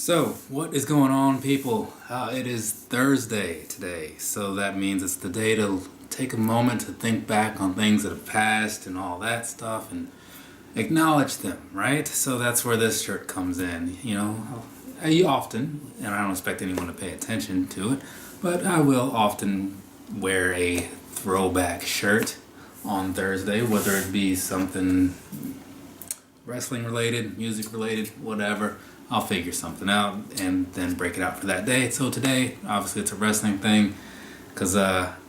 So, what is going on, people? It is Thursday today, so that means it's the day to take a moment to think back on things that have passed and all that stuff and acknowledge them, right? So that's where this shirt comes in. I often, and I don't expect anyone to pay attention to it, but I will often wear a throwback shirt on Thursday, whether it be something wrestling related, music related, whatever. I'll figure something out and then break it out for that day. So today, obviously it's a wrestling thing, because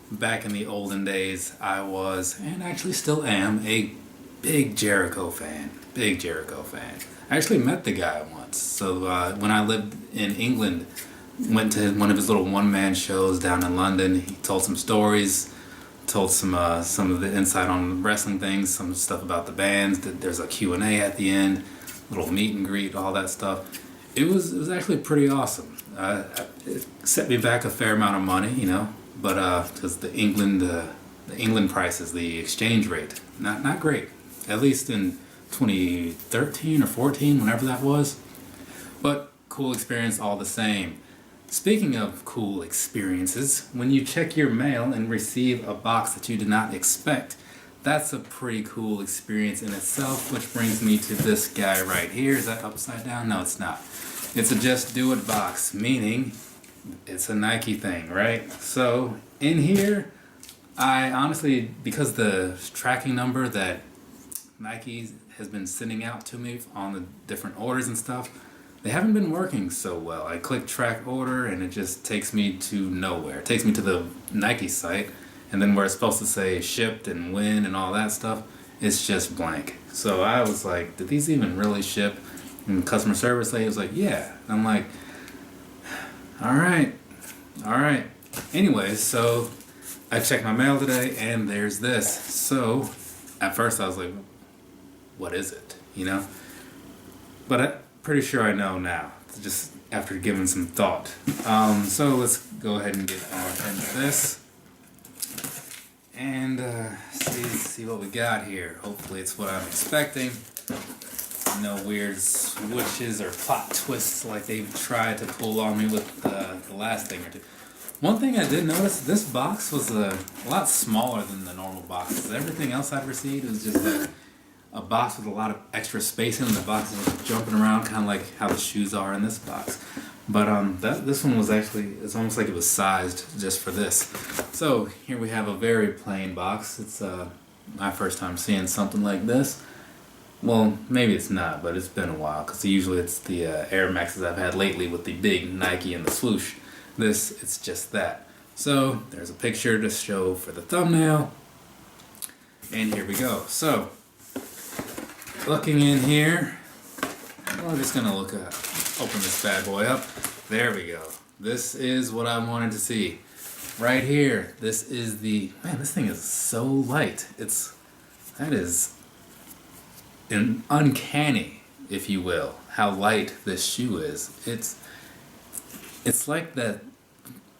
back in the olden days, I was, and actually still am, a big Jericho fan. Big Jericho fan. I actually met the guy once. So when I lived in England, went to one of his little one-man shows down in London. He told some stories, told some of the insight on wrestling things, some stuff about the bands. There's a Q&A at the end, little meet and greet, all that stuff. It was actually pretty awesome. It set me back a fair amount of money, but because the England prices, the exchange rate, not great. At least in 2013 or 14, whenever that was. But cool experience all the same. Speaking of cool experiences, when you check your mail and receive a box that you did not expect, that's a pretty cool experience in itself, which brings me to this guy right here. Is that upside down? No, it's not. It's a Just Do It box, meaning it's a Nike thing, right? So in here, I honestly, because the tracking number that Nike has been sending out to me on the different orders and stuff, they haven't been working so well. I click track order and it just takes me to nowhere. It takes me to the Nike site, and then where it's supposed to say shipped and when and all that stuff, it's just blank. So I was like, did these even really ship? And customer service lady was like, yeah. And I'm like, all right. Anyways, so I checked my mail today and there's this. So at first I was like, what is it? But I'm pretty sure I know now, just after giving some thought. So let's go ahead and get on into this and see what we got here. Hopefully it's what I'm expecting. No weird switches or plot twists like they've tried to pull on me with the last thing or two. One thing I did notice, this box was a lot smaller than the normal boxes. Everything else I'd received was just like a box with a lot of extra space in it. The box was jumping around, kind of like how the shoes are in this box. But this one was actually, it's almost like it was sized just for this. So here we have a very plain box. It's my first time seeing something like this. Well, maybe it's not, but it's been a while, because usually it's the Air Maxes I've had lately with the big Nike and the swoosh. This, it's just that. So there's a picture to show for the thumbnail. And here we go. So, looking in here, we're just going to open this bad boy up. There we go. This is what I wanted to see. Right here, this is man, this thing is so light. That is uncanny, if you will, how light this shoe is. It's like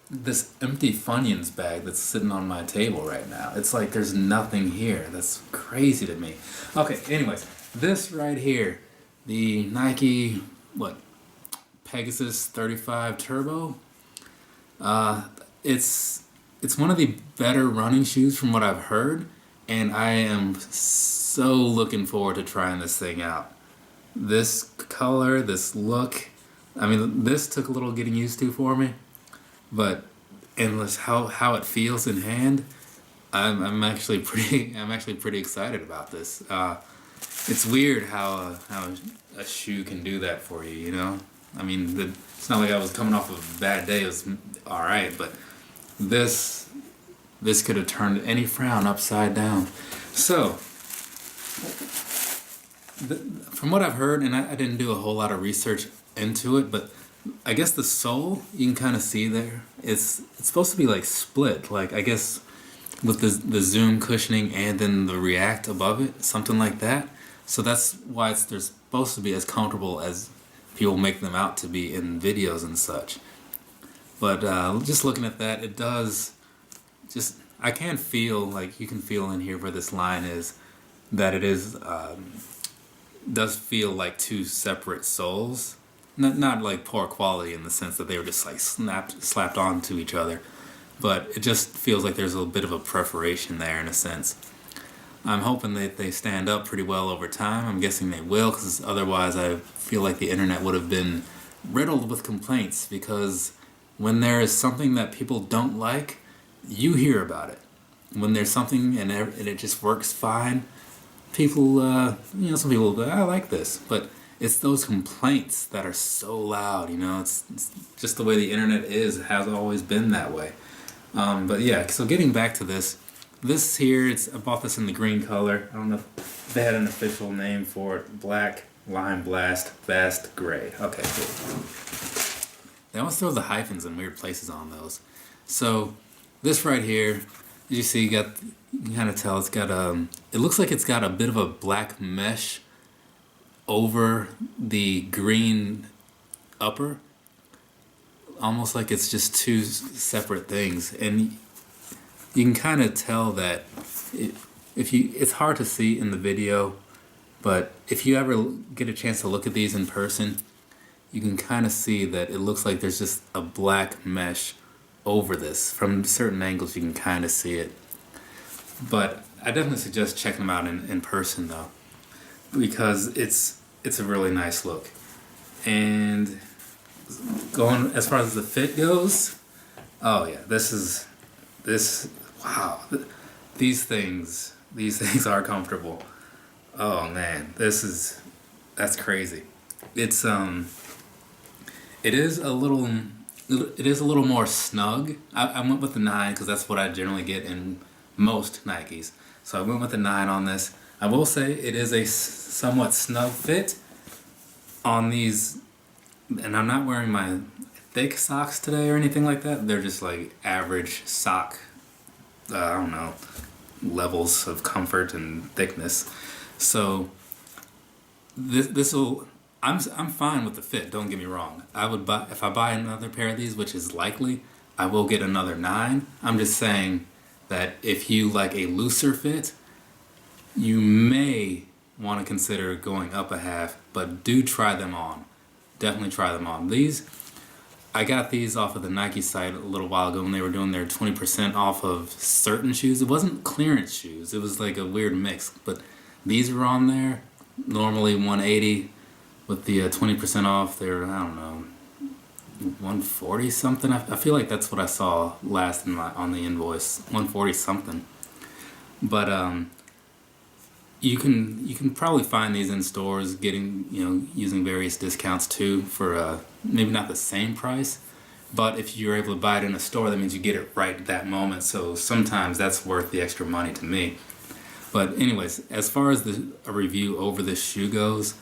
this empty Funyuns bag that's sitting on my table right now. It's like there's nothing here. That's crazy to me. Okay, anyways, this right here, the Nike, Pegasus 35 Turbo. It's one of the better running shoes from what I've heard, and I am so looking forward to trying this thing out. This color, this look, I mean, this took a little getting used to for me, but endless how it feels in hand, I'm actually pretty excited about this. It's weird how a shoe can do that for you, I mean, it's not like I was coming off of a bad day. It was all right, but this could have turned any frown upside down. So, from what I've heard, and I didn't do a whole lot of research into it, but I guess the sole, you can kind of see there, it's supposed to be like split, like I guess with the Zoom cushioning and then the React above it, something like that. So that's why they're supposed to be as comfortable as people make them out to be in videos and such. But just looking at that, it does just, I can feel, like you can feel in here where this line is, that it is does feel like two separate soles. not like poor quality in the sense that they were just like slapped onto each other, but it just feels like there's a bit of a perforation there in a sense. I'm hoping that they stand up pretty well over time. I'm guessing they will, because otherwise I feel like the internet would have been riddled with complaints, because when there is something that people don't like, you hear about it. When there's something and it just works fine, people, some people will go, I like this, but it's those complaints that are so loud, it's just the way the internet has always been that way. But yeah, so getting back to this here, I bought this in the green color. I don't know if they had an official name for it. Black Lime Blast Fast Gray. Okay, cool. They always throw the hyphens in weird places on those. So this right here, as you see, you can kind of tell it's got it looks like it's got a bit of a black mesh over the green upper, almost like it's just two separate things. And you can kind of tell that it's hard to see in the video, but if you ever get a chance to look at these in person, you can kind of see that it looks like there's just a black mesh over this. From certain angles you can kind of see it. But I definitely suggest checking them out in person though, because it's a really nice look. And going as far as the fit goes, oh yeah, wow, these things are comfortable. Oh man, that's crazy. It is a little more snug. I went with the 9 because that's what I generally get in most Nikes. So I went with the 9 on this. I will say it is a somewhat snug fit on these, and I'm not wearing my thick socks today or anything like that. They're just like average sock, I don't know, levels of comfort and thickness. So I'm fine with the fit, don't get me wrong. If I buy another pair of these, which is likely, I will get another 9. I'm just saying that if you like a looser fit, you may want to consider going up a half, but do try them on. Definitely try them on. I got these off of the Nike site a little while ago when they were doing their 20% off of certain shoes. It wasn't clearance shoes, it was like a weird mix, but these were on there. Normally $180, with the 20% off, they're, I don't know, $140 something. I feel like that's what I saw last on the invoice, $140 something. But you can probably find these in stores, using various discounts too, for maybe not the same price. But if you're able to buy it in a store, that means you get it right at that moment. So sometimes that's worth the extra money to me. But anyways, as far as a review over this shoe goes,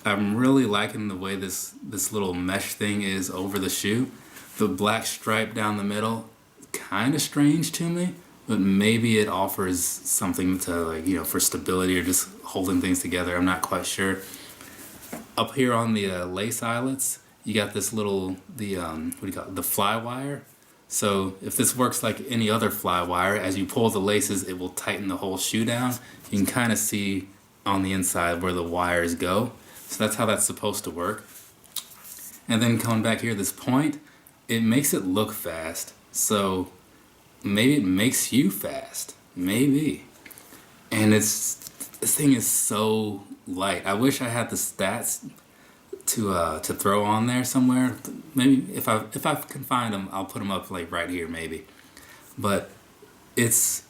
I'm really liking the way this little mesh thing is over the shoe. The black stripe down the middle, kind of strange to me, but maybe it offers something to for stability or just holding things together. I'm not quite sure. Up here on the lace eyelets, you got this little the fly wire. So if this works like any other fly wire, as you pull the laces, it will tighten the whole shoe down. You can kind of see on the inside where the wires go. So that's how that's supposed to work. And then coming back here, this point, it makes it look fast. So maybe it makes you fast. Maybe. And this thing is so light. I wish I had the stats to throw on there somewhere. Maybe if I can find them, I'll put them up like right here maybe. But it's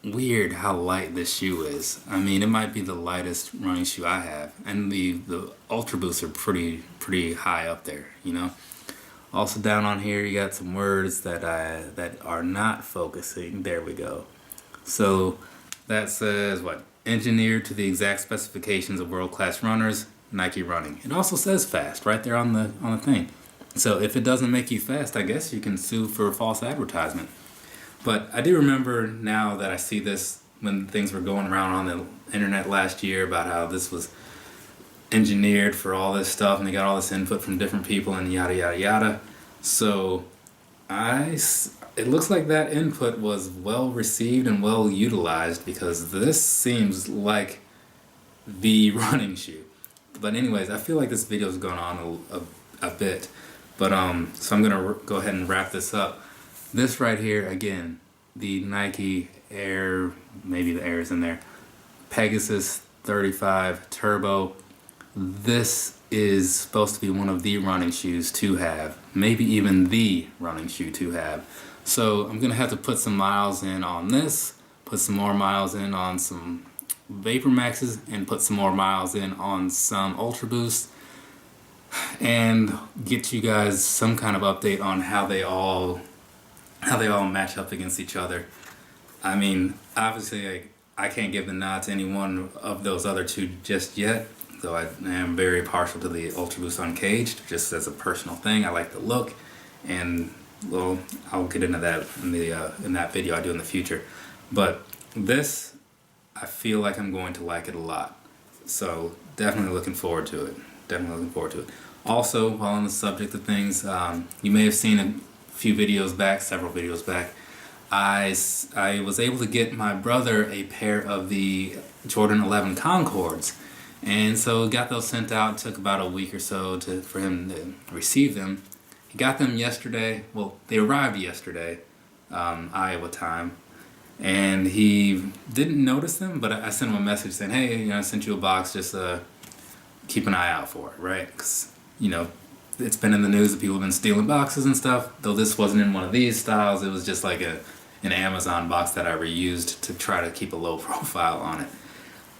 weird how light this shoe is. I mean, it might be the lightest running shoe I have, and the Ultra Boosts are pretty high up there, Also down on here you got some words that are not focusing. There we go. So that says what? Engineered to the exact specifications of world-class runners, Nike Running. It also says fast right there on the thing. So if it doesn't make you fast, I guess you can sue for false advertisement. But I do remember now that I see this when things were going around on the internet last year about how this was engineered for all this stuff and they got all this input from different people and yada yada yada. So it looks like that input was well received and well utilized, because this seems like the running shoe. But anyways, I feel like this video has gone on a bit. But so I'm gonna go ahead and wrap this up. This right here, again, the Nike Air, maybe the Air is in there, Pegasus 35 Turbo. This is supposed to be one of the running shoes to have, maybe even the running shoe to have. So I'm gonna have to put some miles in on this, put some more miles in on some Vapor Maxes, and put some more miles in on some Ultra Boosts, and get you guys some kind of update on how they all match up against each other. I mean, obviously I can't give the nod to any one of those other two just yet, though I am very partial to the Ultra Boost Uncaged, just as a personal thing. I like the look, and well, I'll get into that in that video I do in the future. But this, I feel like I'm going to like it a lot. So definitely looking forward to it. Also, while on the subject of things, you may have seen a few videos back, several videos back, I was able to get my brother a pair of the Jordan 11 Concords. And so got those sent out. It took about a week or so for him to receive them. He got them yesterday. Well, they arrived yesterday, Iowa time. And he didn't notice them, but I sent him a message saying, hey, I sent you a box, just keep an eye out for it, right? Because, it's been in the news that people have been stealing boxes and stuff. Though this wasn't in one of these styles, it was just like an Amazon box that I reused to try to keep a low profile on it.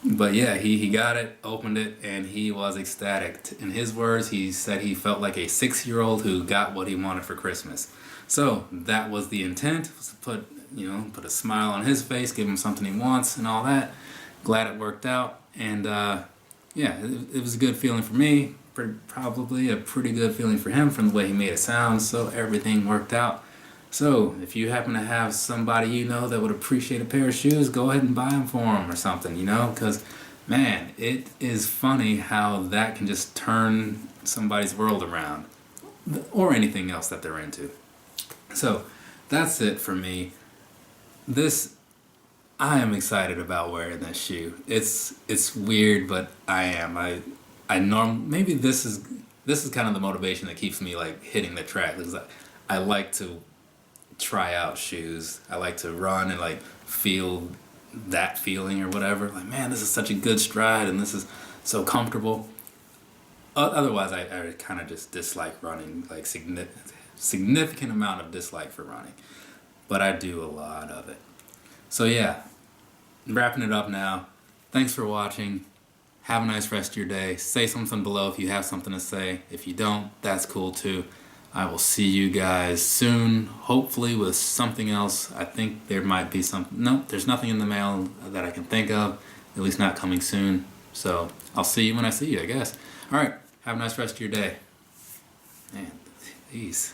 But yeah, he got it, opened it, and he was ecstatic. In his words, he said he felt like a 6-year-old who got what he wanted for Christmas. So that was the intent, was to put a smile on his face, give him something he wants and all that. Glad it worked out. And it was a good feeling for me, probably a pretty good feeling for him from the way he made it sound. So everything worked out. So if you happen to have somebody that would appreciate a pair of shoes, go ahead and buy them for them or something, because man, it is funny how that can just turn somebody's world around, or anything else that they're into. So that's it for me. I am excited about wearing this shoe. It's weird, but I am. Maybe this is kind of the motivation that keeps me like hitting the track, because I like to try out shoes. I like to run and like feel that feeling or whatever. Like, man, this is such a good stride and this is so comfortable. Otherwise, I kind of just dislike running, like significant amount of dislike for running. But I do a lot of it. So yeah, wrapping it up now. Thanks for watching. Have a nice rest of your day. Say something below if you have something to say. If you don't, that's cool too. I will see you guys soon, hopefully with something else. I think there might be there's nothing in the mail that I can think of, at least not coming soon. So I'll see you when I see you, I guess. All right, have a nice rest of your day. Man, jeez.